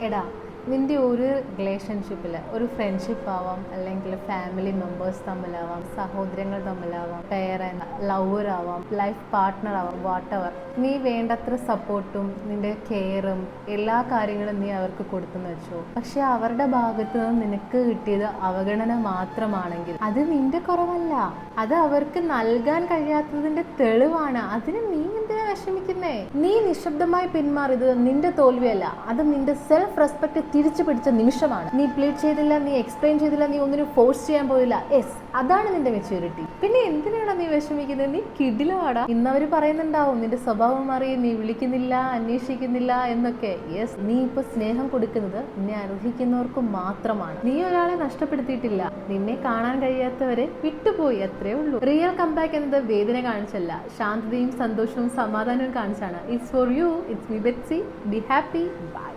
എടാ, നിൻ്റെ ഒരു റിലേഷൻഷിപ്പിൽ ഒരു ഫ്രണ്ട്ഷിപ്പ് ആവാം, അല്ലെങ്കിൽ ഫാമിലി മെമ്പേഴ്സ് തമ്മിലാവാം, സഹോദരങ്ങൾ തമ്മിലാവാം, പേരൻറ്, ലവർ ആവാം, ലൈഫ് പാർട്ട്ണർ ആവാം, വാട്ടെവർ, നീ വേണ്ടത്ര സപ്പോർട്ടും നിൻ്റെ കെയറും എല്ലാ കാര്യങ്ങളും നീ അവർക്ക് കൊടുത്തെന്ന് വെച്ചോ. പക്ഷെ അവരുടെ ഭാഗത്ത് നിന്ന് നിനക്ക് കിട്ടിയത് അവഗണന മാത്രമാണെങ്കിൽ അത് നിന്റെ കുറവല്ല, അത് അവർക്ക് നൽകാൻ കഴിയാത്തതിന്റെ തെളിവാണ്. അതിന് നീ എന്തിനാ വിഷമിക്കുന്നേ? നീ നിശബ്ദമായി പിന്മാറിയത് നിന്റെ തോൽവിയല്ല, അത് നിന്റെ സെൽഫ് റെസ്പെക്ട് തിരിച്ചു പിടിച്ച നിമിഷമാണ്. നീ പ്ലീഡ് ചെയ്തില്ല, നീ എക്സ്പ്ലെയിൻ ചെയ്തില്ല, നീ ഒന്നിനും ഫോഴ്സ് ചെയ്യാൻ പോയില്ല. യെസ്, അതാണ് നിന്റെ മെച്യൂരിറ്റി. പിന്നെ എന്തിനാണ് നീ വിഷമിക്കുന്നത്? നീ കിടിലമാടാ. ഇന്നവര് പറയുന്നുണ്ടാവും നിന്റെ സ്വഭാവം മാറി, നീ വിളിക്കുന്നില്ല, അന്വേഷിക്കുന്നില്ല എന്നൊക്കെ. യെസ്, നീ ഇപ്പൊ സ്നേഹം കൊടുക്കുന്നത് നിന്നെ അർഹിക്കുന്നവർക്ക് മാത്രമാണ്. നീ ഒരാളെ നഷ്ടപ്പെടുത്തിയിട്ടില്ല, നിന്നെ കാണാൻ കഴിയാത്തവരെ വിട്ടുപോയി, അത്രേ ഉള്ളൂ. റിയൽ കംബാക്ക് എന്നത് വേദന കാണിച്ചല്ല, ശാന്തതയും സന്തോഷവും സമാധാനവും കാണിച്ചാണ്. It's for you, it's me Betsy. Be happy. By.